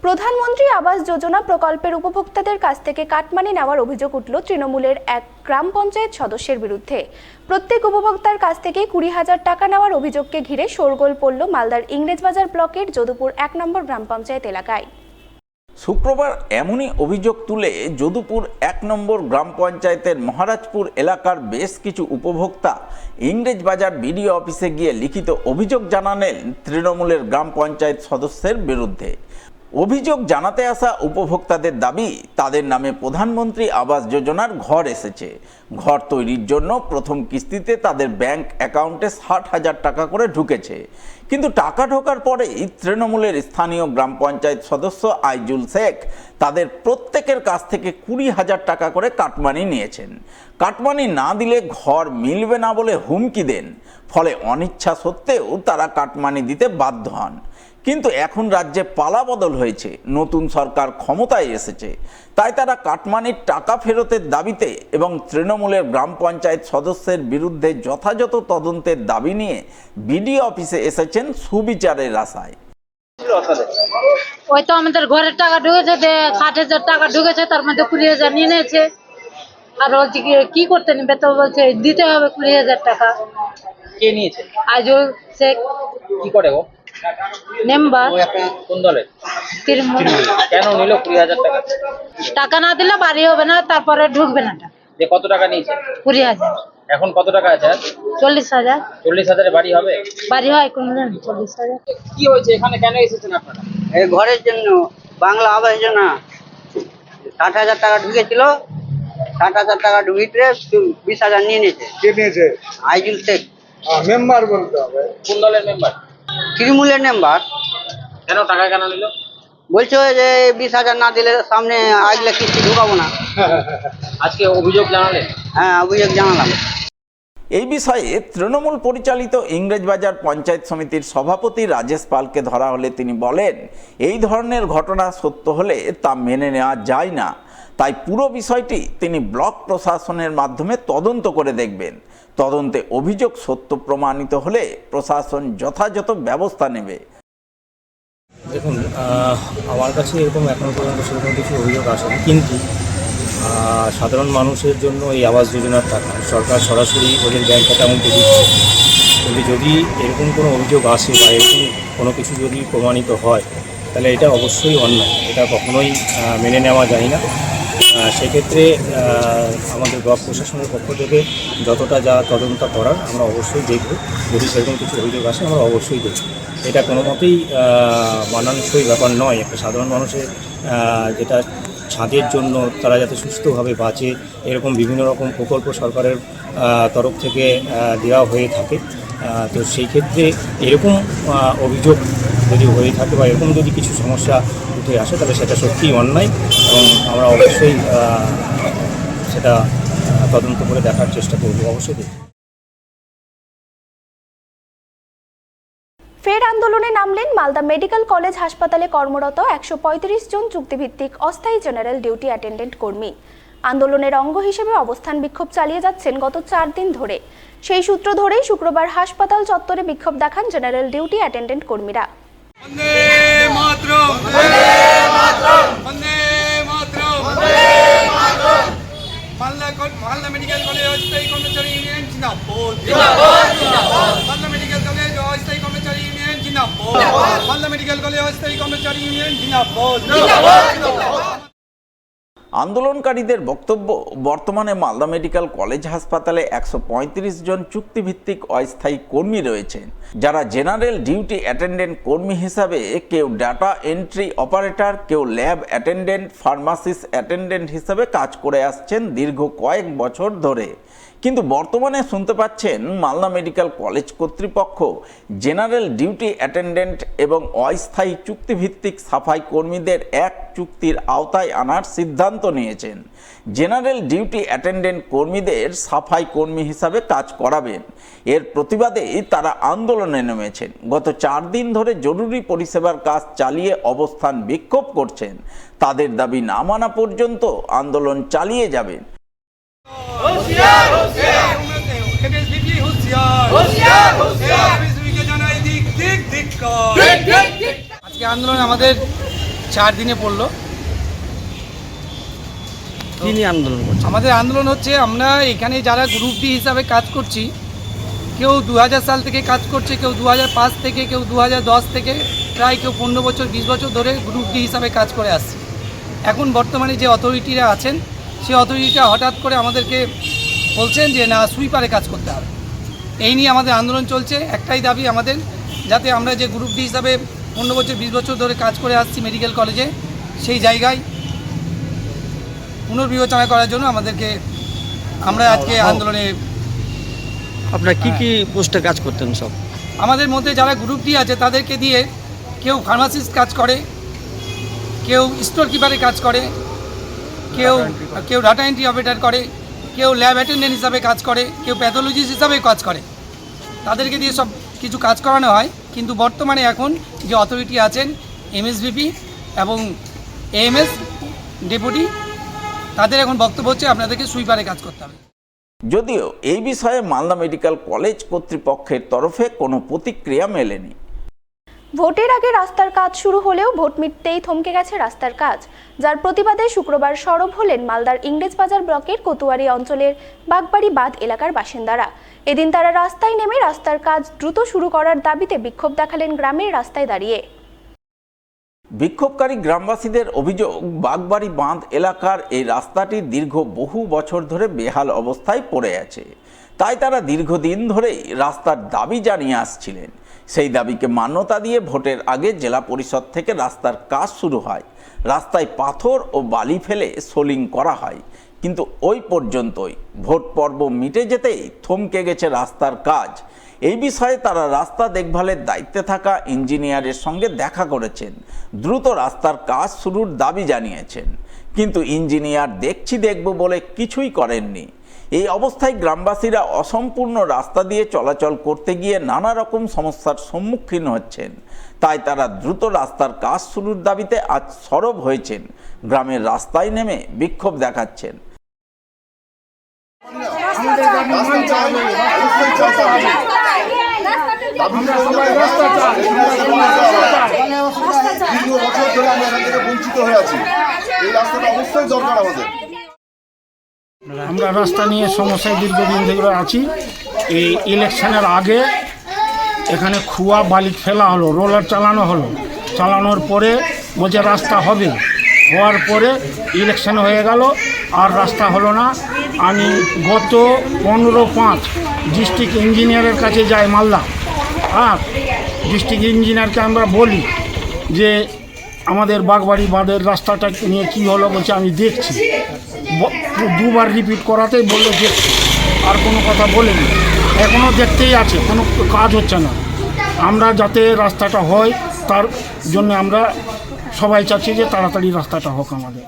প্রধানমন্ত্রী আবাস যোজনা প্রকল্পের উপভোক্তাদের কাছ থেকে কাটমানি নেওয়ার অভিযোগ উঠল তৃণমূলের এক গ্রাম পঞ্চায়েত সদস্যের বিরুদ্ধে। প্রত্যেক উপভোক্তার কাছ থেকে 20,000 টাকা নেওয়ার অভিযোগকে ঘিরে শোরগোল পড়ল মালদার ইংরেজবাজার ব্লকের যদুপুর 1 নম্বর গ্রাম পঞ্চায়েত এলাকায়। শুক্রবার এমনই অভিযোগ তুলে যদুপুর 1 নম্বর গ্রাম পঞ্চায়েতের মহারাজপুর এলাকার বেশ কিছু উপভোক্তা ইংরেজবাজার বিডিও অফিসে গিয়ে লিখিত অভিযোগ জানালেন তৃণমূলের গ্রাম পঞ্চায়েত সদস্যের বিরুদ্ধে। অভিযোগ জানাতে আসা উপভোক্তাদের দাবি, তাদের নামে প্রধানমন্ত্রী আবাস যোজনার ঘর এসেছে। ঘর তৈরির জন্য প্রথম কিস্তিতে তাদের ব্যাংক অ্যাকাউন্টে 60,000 টাকা করে ঢুকেছে, কিন্তু টাকা ঢোকার পরেই তৃণমূলের স্থানীয় গ্রাম পঞ্চায়েত সদস্য আইজুল শেখ তাদের প্রত্যেকের কাছ থেকে 20,000 টাকা করে কাটমানি নিয়েছেন। কাটমানি না দিলে ঘর মিলবে না বলে হুমকি দেন, ফলে অনিচ্ছা সত্ত্বেও তারা কাটমানি দিতে বাধ্য হন। কিন্তু এখন রাজ্যে পালাবদল হয়েছে, নতুন সরকার ক্ষমতায় এসেছে, তাই তারা কাটমানির টাকা ফেরতের দাবিতে এবং তৃণমূলের গ্রাম পঞ্চায়েত সদস্যের বিরুদ্ধে যথাযথ তদন্তের দাবি নিয়ে বিডিও অফিসে এসেছেন সুবিচারের আশায়। ওই তো আমাদের ঘরের টাকা ঢুকেছে, 60,000 টাকা ঢুকেছে, তার মধ্যে 20,000 নিয়ে নিয়েছে। আর বলছে কি করতে নিবে, তো বলছে দিতে হবে 20,000 টাকা। কে নিয়েছে? আইজুল শেখ। কি করে ও? মেম্বার। কোন দলের? তৃণমূল। কেন নিল 20,000 টাকা? টাকা না দিলে বাড়ি হবে না, তারপরে ঢুকবে না। যে কত টাকা নিয়েছে? 20,000। এখন কত টাকা আছে? 40,000। 40,000 এ বাড়ি হবে? বাড়ি হয় কোনদিন 40,000। কি হয়েছে, এখানে কেন এসেছেন আপনারা? এই ঘরের জন্য বাংলা আবাস যোজনা 60,000 টাকা ঢুকেছিল। 60,000 টাকা ঢুকিয়ে 20,000 নিয়ে নিয়েছে। কে নিয়েছে? আইজুল শেখ। মেম্বার বলতে হবে। কোন দলের মেম্বার? তৃণমূলের মেম্বার। কেন টাকা কেন নিল? বলছে যে 20,000 না দিলে সামনে আগলে কিস্তি ঢুকাবো না। আজকে অভিযোগ জানালেন? হ্যাঁ, অভিযোগ জানালাম। এই বিষয়ে তৃণমূল পরিচালিত ইংরেজবাজার পঞ্চায়েত সমিতির সভাপতি রাজেশ পালকে ধরা হলে তিনি বলেন, এই ধরনের ঘটনা সত্য হলে তা মেনে নেওয়া যায় না, তাই পুরো বিষয়টি তিনি ব্লক প্রশাসনের মাধ্যমে তদন্ত করে দেখবেন। তদন্তে অভিযোগ সত্য প্রমাণিত হলে প্রশাসন যথাযথ ব্যবস্থা নেবে। দেখুন, আমার কাছে এরকম এখনও পর্যন্ত সেরকম কিছু অভিযোগ আসেনি, কিন্তু সাধারণ মানুষের জন্য এই আবাস যোজনার টাকা সরকার সরাসরি ওদের ব্যাংক অ্যাকাউন্টে দিচ্ছে। কিন্তু যদি এরকম কোনো অভিযোগ আসে বা এরকম কোনো কিছু যদি প্রমাণিত হয়, তাহলে এটা অবশ্যই অন্যায়, এটা কখনোই মেনে নেওয়া যায় না। সেক্ষেত্রে আমাদের ব্লক প্রশাসনের পক্ষ থেকে যতটা যা তদন্ত করার আমরা অবশ্যই দেখব। যদি সেরকম কিছু অভিযোগ আসে আমরা অবশ্যই দেখব। এটা কোনো মতেই মানানসই ব্যাপার নয়। একটা সাধারণ মানুষের যেটা ছাদের জন্য তারা যাতে সুস্থভাবে বাঁচে, এরকম বিভিন্ন রকম প্রকল্প সরকারের তরফ থেকে দেওয়া হয়ে থাকে। তো সেই ক্ষেত্রে এরকম অভিযোগ যদি হয়ে থাকে বা এরকম যদি কিছু সমস্যা উঠে আসে, তাহলে সেটা সত্যিই অন্যায় এবং আমরা অবশ্যই সেটা তদন্ত করে দেখার চেষ্টা করব। অবশ্যই দেখব। ফের আন্দোলনে নামলেন মালদা মেডিকেল কলেজ হাসপাতালে কর্মরত 135 জন চুক্তিভিত্তিক অস্থায়ী জেনারেল ডিউটি অ্যাটেন্ডেন্ট কর্মী। আন্দোলনের অঙ্গ হিসেবে অবস্থান বিক্ষোভ চালিয়ে যাচ্ছেন গত 4 দিন ধরে। সেই সূত্র ধরেই শুক্রবার হাসপাতাল চত্বরে বিক্ষোভ দেখান জেনারেল ডিউটি অ্যাটেন্ডেন্ট কর্মীরা। মালদা মেডিকেল কলেজ অস্থায়ী কর্মচারী ইউনিয়ন জিন্দাবাদ, মালদা মেডিকেল কলেজ অস্থায়ী কর্মচারী ইউনিয়ন জিন্দাবাদ, মালদা মেডিকেল কলেজ অস্থায়ী কর্মচারী ইউনিয়ন জিন্দাবাদ। আন্দোলনকারীদের বক্তব্য, বর্তমানে মালদা মেডিকেল কলেজ হাসপাতালে 135 জন চুক্তিভিত্তিক অস্থায়ী কর্মী রয়েছেন, যারা জেনারেল ডিউটি অ্যাটেন্ডেন্ট কর্মী হিসাবে কেউ ডাটা এন্ট্রি অপারেটর, কেউ ল্যাব অ্যাটেন্ডেন্ট, ফার্মাসিস্ট অ্যাটেন্ডেন্ট হিসাবে কাজ করে আসছেন দীর্ঘ কয়েক বছর ধরে। কিন্তু বর্তমানে শুনতে পাচ্ছেন মালদা মেডিকেল কলেজ কর্তৃপক্ষ জেনারেল ডিউটি অ্যাটেন্ডেন্ট এবং অস্থায়ী চুক্তিভিত্তিক সাফাই কর্মীদের এক চুক্তির আওতায় আনার সিদ্ধান্ত নিয়েছেন। জেনারেল ডিউটি অ্যাটেন্ডেন্ট কর্মীদের সাফাই কর্মী হিসাবে কাজ করাবেন। এর প্রতিবাদে তারা আন্দোলনে নেমেছেন। গত 4 দিন ধরে জরুরি পরিষেবার কাজ চালিয়ে অবস্থান বিক্ষোভ করছেন। তাদের দাবি না মানা পর্যন্ত আন্দোলন চালিয়ে যাবেন। আজকে আন্দোলন আমাদের 4 দিনে পড়লো। কি নিয়ে আন্দোলন করছে? আমাদের আন্দোলন হচ্ছে, আমরা এখানে যারা গ্রুপ ডি হিসাবে কাজ করছি, কেউ 2000 সাল থেকে কাজ করছে, কেউ 2005 থেকে, কেউ 2010 থেকে, প্রায় কেউ 15 বছর 20 বছর ধরে গ্রুপ ডি হিসাবে কাজ করে আসছে। এখন বর্তমানে যে অথরিটিরা আছেন, সেই অথরিটিটা হঠাৎ করে আমাদেরকে বলছেন যে না, সুইপারে কাজ করতে হবে। এই নিয়ে আমাদের আন্দোলন চলছে। একটাই দাবি আমাদের, যাতে আমরা যে গ্রুপ ডি হিসাবে 15 বছর 20 বছর ধরে কাজ করে আসছি মেডিকেল কলেজে, সেই জায়গায় পুনর্বিবেচনা করার জন্য আমরা আজকে আন্দোলনে। আপনারা কি কি পোস্টে কাজ করতেন সব? আমাদের মধ্যে যারা গ্রুপ ডি আছে তাদেরকে দিয়ে কেউ ফার্মাসিস্ট কাজ করে, কেউ স্টোর কিপারে কাজ করে, কেউ ডাটা এন্ট্রি অপারেটর করে, কেউ ল্যাব অ্যাটেন্ডেন্ট হিসাবে কাজ করে, কেউ প্যাথোলজিস্ট হিসাবে কাজ করে। তাদেরকে দিয়ে সব কিছু কাজ করানো হয়। কিন্তু বর্তমানে এখন যে অথরিটি আছেন, এমএসভিপি এবং এএমএস ডেপুটি, তাদের এখন বক্তব্য হচ্ছে আপনাদেরকে সুইপারে কাজ করতে হবে। যদিও এই বিষয়ে মালদা মেডিকেল কলেজ কর্তৃপক্ষের তরফে কোনো প্রতিক্রিয়া মেলেনি। ভোটের আগে রাস্তার কাজ শুরু হলেও ভোট মিটতেই থমকে গেছে রাস্তার কাজ, যার প্রতিবাদে শুক্রবার সরব হলেন মালদার ইংরেজবাজার ব্লকের কোতুয়ারি অঞ্চলের বাগবাড়ি বাঁধ এলাকার বাসিন্দারা। এদিন তারা রাস্তায় নেমে রাস্তার কাজ দ্রুত শুরু করার দাবিতে বিক্ষোভ দেখালেন গ্রামের রাস্তায় দাঁড়িয়ে। বিক্ষোভকারী গ্রামবাসীদের অভিযোগ, বাগবাড়ি বাঁধ এলাকার এই রাস্তাটি দীর্ঘ বহু বছর ধরে বেহাল অবস্থায় পড়ে আছে। তাই তারা দীর্ঘদিন ধরেই রাস্তার দাবি জানিয়ে আসছিলেন। সেই দাবিকে মান্যতা দিয়ে ভোটের আগে জেলা পরিষদ থেকে রাস্তার কাজ শুরু হয়। রাস্তায় পাথর ও বালি ফেলে সোলিং করা হয়, কিন্তু ওই পর্যন্তই। ভোট পর্ব মিটে যেতেই থমকে গেছে রাস্তার কাজ। এই বিষয়ে তারা রাস্তা দেখভালের দায়িত্বে থাকা ইঞ্জিনিয়ারের সঙ্গে দেখা করেছেন, দ্রুত রাস্তার কাজ শুরুর দাবি জানিয়েছেন, কিন্তু ইঞ্জিনিয়ার দেখব বলে কিছুই করেননি। এই অবস্থায় গ্রামবাসীরা অসম্পূর্ণ রাস্তা দিয়ে চলাচল করতে গিয়ে নানা রকম সমস্যার সম্মুখীন হচ্ছেন। তাই তারা দ্রুত রাস্তার কাজ শুরুর দাবিতে আজ সরব হয়েছেন, গ্রামের রাস্তায় নেমে বিক্ষোভ দেখাচ্ছেন। আমরা রাস্তা নিয়ে সমস্যায় দীর্ঘদিন ধরে আছি। এই ইলেকশনের আগে এখানে খুয়া বালি ফেলা হলো, রোলার চালানো হলো, চালানোর পরে বলছে রাস্তা হবে, হওয়ার পরে ইলেকশন হয়ে গেল আর রাস্তা হলো না। আমি গত 15/5 ডিস্ট্রিক্ট ইঞ্জিনিয়ারের কাছে যাই মালদা। ডিস্ট্রিক্ট ইঞ্জিনিয়ারকে আমরা বলি যে আমাদের বাগবাড়ি বাঁধের রাস্তাটা নিয়ে কী হলো, বলছে আমি দেখছি। দুবার রিপিট করাতেই বললো দেখছি, আর কোনো কথা বলেনি। এখনও দেখতেই আছে, কোনো কাজ হচ্ছে না। আমরা যাতে রাস্তাটা হয় তার জন্য আমরা সবাই চাচ্ছি যে তাড়াতাড়ি রাস্তাটা হোক আমাদের।